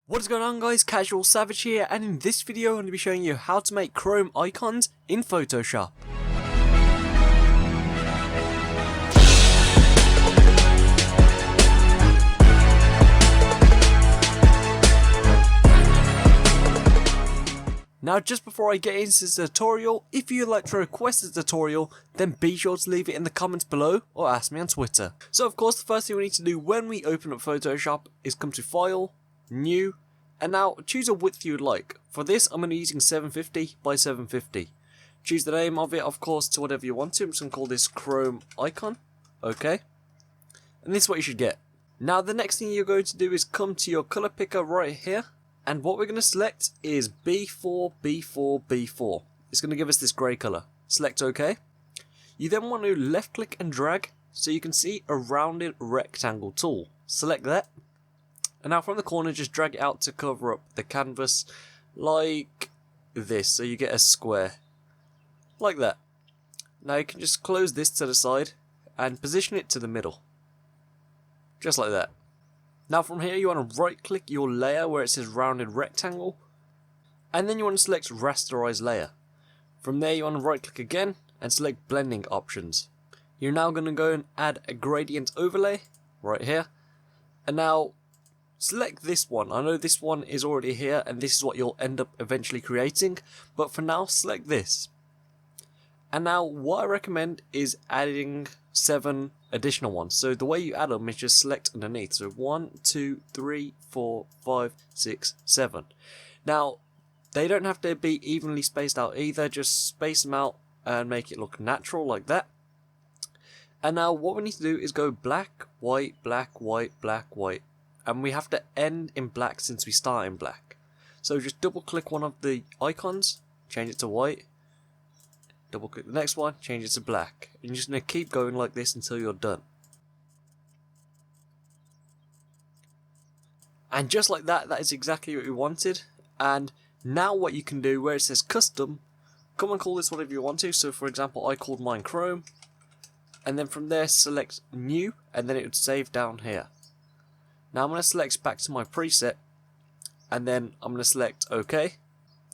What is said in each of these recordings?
What is going on, guys? CasualSavage here, and in this video I'm going to be showing you how to make Chrome icons in Photoshop. Now, just before I get into this tutorial, if you'd like to request a tutorial, then be sure to leave it in the comments below or ask me on Twitter. So of course, the first thing we need to do when we open up Photoshop is come to File, New, and now choose a width you'd like. For this, I'm going to be using 750 by 750. Choose the name of it, of course, to whatever you want to. I'm just going to call this Chrome icon. Okay. And this is what you should get. Now, the next thing you're going to do is come to your color picker right here. And what we're going to select is B4, B4, B4. It's going to give us this grey colour. Select OK. You then want to left click and drag so you can see a rounded rectangle tool. Select that. And now from the corner just drag it out to cover up the canvas like this. So you get a square. Like that. Now you can just close this to the side and position it to the middle. Just like that. Now from here you want to right click your layer where it says rounded rectangle, and then you want to select rasterize layer. From there you want to right click again and select blending options. You're now going to go and add a gradient overlay right here, and now select this one. I know this one is already here and this is what you'll end up eventually creating, but for now select this. And now what I recommend is adding 7 additional ones. So the way you add them is just select underneath. So 1, 2, 3, 4, 5, 6, 7. Now they don't have to be evenly spaced out either. Just space them out and make it look natural like that. And now what we need to do is go black, white, black, white, black, white. And we have to end in black since we start in black. So just double click one of the icons, change it to white. Double click the next one, change it to black. And you're just going to keep going like this until you're done. And just like that, that is exactly what we wanted. And now what you can do, where it says custom, come and call this whatever you want to. So for example, I called mine Chrome. And then from there select new, and then it would save down here. Now I'm going to select back to my preset, and then I'm going to select OK.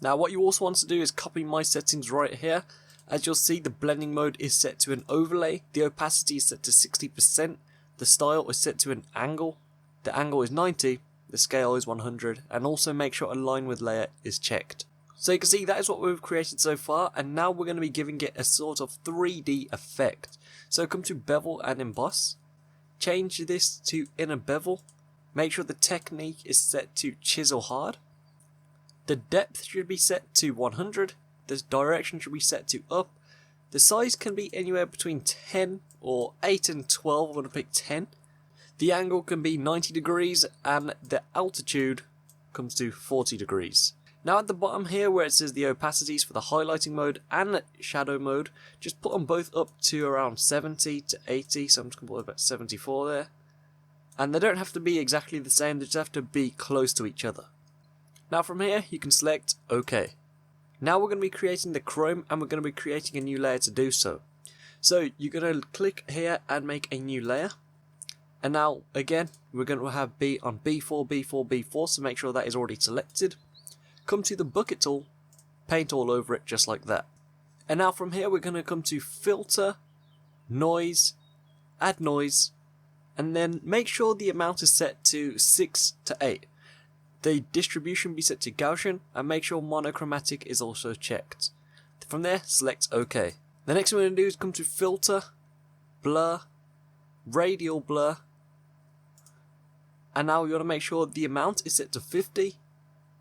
Now what you also want to do is copy my settings right here. As you'll see, the blending mode is set to an overlay, the opacity is set to 60%, the style is set to an angle, the angle is 90, the scale is 100, and also make sure align with layer is checked. So you can see that is what we've created so far, and now we're going to be giving it a sort of 3D effect. So come to bevel and emboss, change this to inner bevel, make sure the technique is set to chisel hard, the depth should be set to 100, the direction should be set to up, the size can be anywhere between 10 or 8 and 12, I'm going to pick 10, the angle can be 90 degrees and the altitude comes to 40 degrees. Now at the bottom here where it says the opacities for the highlighting mode and shadow mode, just put them both up to around 70 to 80, so I'm just going to put about 74 there. And they don't have to be exactly the same, they just have to be close to each other. Now from here you can select OK. Now we're going to be creating the Chrome and we're going to be creating a new layer to do so. So you're going to click here and make a new layer. And now again we're going to have B on B4, B4, B4, so make sure that is already selected. Come to the bucket tool, paint all over it just like that. And now from here we're going to come to filter, noise, add noise, and then make sure the amount is set to 6 to 8. The distribution be set to Gaussian, and make sure monochromatic is also checked. From there, select OK. The next thing we're going to do is come to filter, blur, radial blur, and now we want to make sure the amount is set to 50,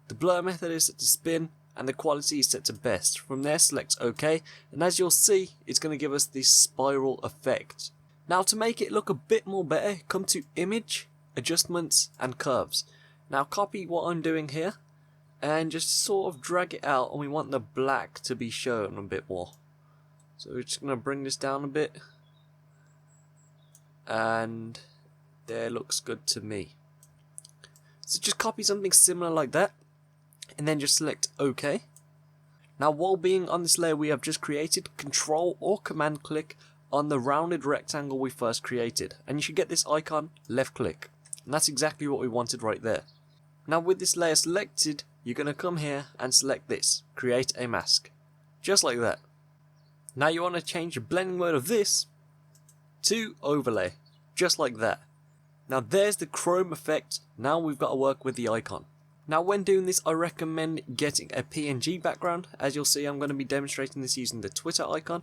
the blur method is set to spin, and the quality is set to best. From there, select OK, and as you'll see, it's going to give us this spiral effect. Now to make it look a bit more better, come to Image, Adjustments, and Curves. Now copy what I'm doing here, and just sort of drag it out, and we want the black to be shown a bit more. So we're just going to bring this down a bit, and there looks good to me. So just copy something similar like that, and then just select OK. Now while being on this layer we have just created, Control or Command click on the rounded rectangle we first created, and you should get this icon, left click, and that's exactly what we wanted right there. Now with this layer selected, you're going to come here and select this, create a mask, just like that. Now you want to change the blending mode of this to overlay, just like that. Now there's the chrome effect. Now we've got to work with the icon. Now when doing this, I recommend getting a PNG background. As you'll see, I'm going to be demonstrating this using the Twitter icon.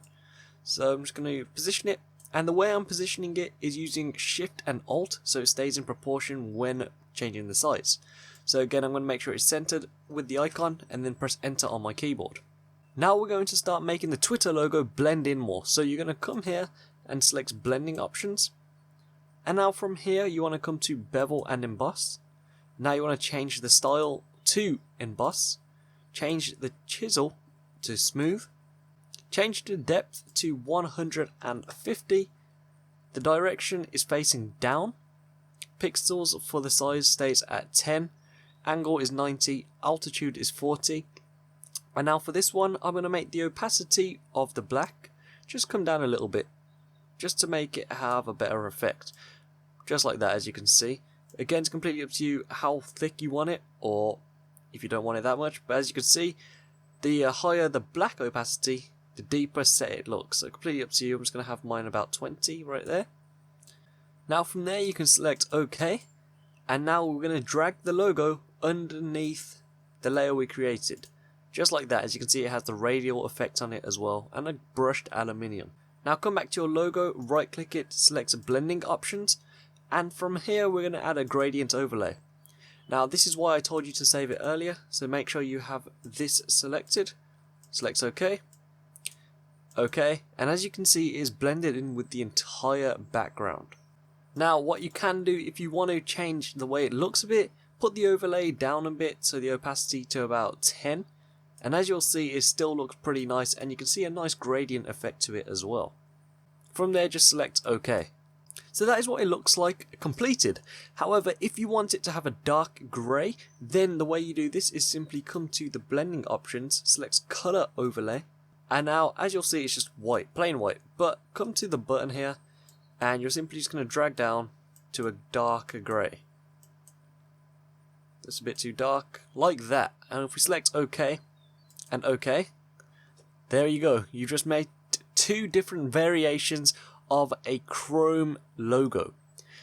So I'm just going to position it, and the way I'm positioning it is using Shift and Alt, so it stays in proportion when changing the size. So again, I'm going to make sure it's centered with the icon and then press enter on my keyboard. Now we're going to start making the Twitter logo blend in more. So you're going to come here and select blending options. And now from here, you want to come to bevel and emboss. Now you want to change the style to emboss. Change the chisel to smooth. Change the depth to 150. The direction is facing down. Pixels for the size stays at 10. Angle is 90. Altitude is 40. And now for this one, I'm going to make the opacity of the black just come down a little bit, just to make it have a better effect. Just like that, as you can see. Again, it's completely up to you how thick you want it, or if you don't want it that much. But as you can see, the higher the black opacity, the deeper set it looks. So completely up to you. I'm just going to have mine about 20 right there. Now from there, you can select OK. And now we're going to drag the logo underneath the layer we created. Just like that. As you can see, it has the radial effect on it as well, and a brushed aluminium. Now come back to your logo, right click it, select blending options, and from here we're going to add a gradient overlay. Now this is why I told you to save it earlier, so make sure you have this selected. Select OK. OK, and as you can see, it is blended in with the entire background. Now what you can do if you want to change the way it looks a bit, put the overlay down a bit, so the opacity to about 10. And as you'll see, it still looks pretty nice, and you can see a nice gradient effect to it as well. From there, just select OK. So that is what it looks like completed. However, if you want it to have a dark grey, then the way you do this is simply come to the blending options, select color overlay, and now as you'll see, it's just white, plain white. But come to the button here, and you're simply just going to drag down to a darker grey. That's a bit too dark, like that. And if we select OK, and OK, there you go. You've just made two different variations of a chrome logo.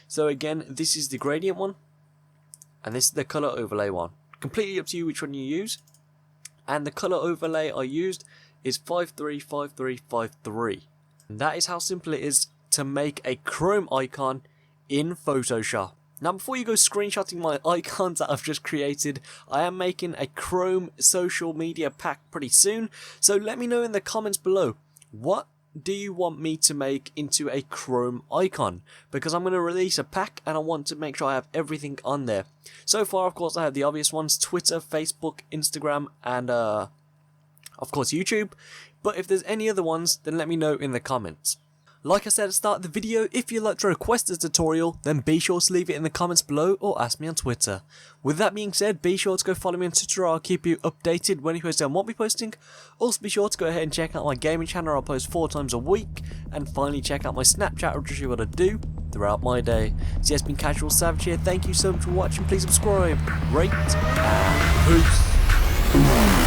So again, this is the gradient one, and this is the color overlay one. Completely up to you which one you use. And the color overlay I used is 535353. And that is how simple it is to make a chrome icon in Photoshop. Now before you go screenshotting my icons that I've just created, I am making a Chrome social media pack pretty soon, so let me know in the comments below, what do you want me to make into a Chrome icon? Because I'm going to release a pack and I want to make sure I have everything on there. So far, of course, I have the obvious ones: Twitter, Facebook, Instagram, and of course YouTube. But if there's any other ones, then let me know in the comments. Like I said at the start of the video, if you'd like to request a tutorial, then be sure to leave it in the comments below or ask me on Twitter. With that being said, be sure to go follow me on Twitter. I'll keep you updated when you post and won't be posting. Also be sure to go ahead and check out my gaming channel. I'll post 4 times a week. And finally check out my Snapchat, which is what I do throughout my day. So yeah, it's been CasualSavage here. Thank you so much for watching. Please subscribe, rate, and peace.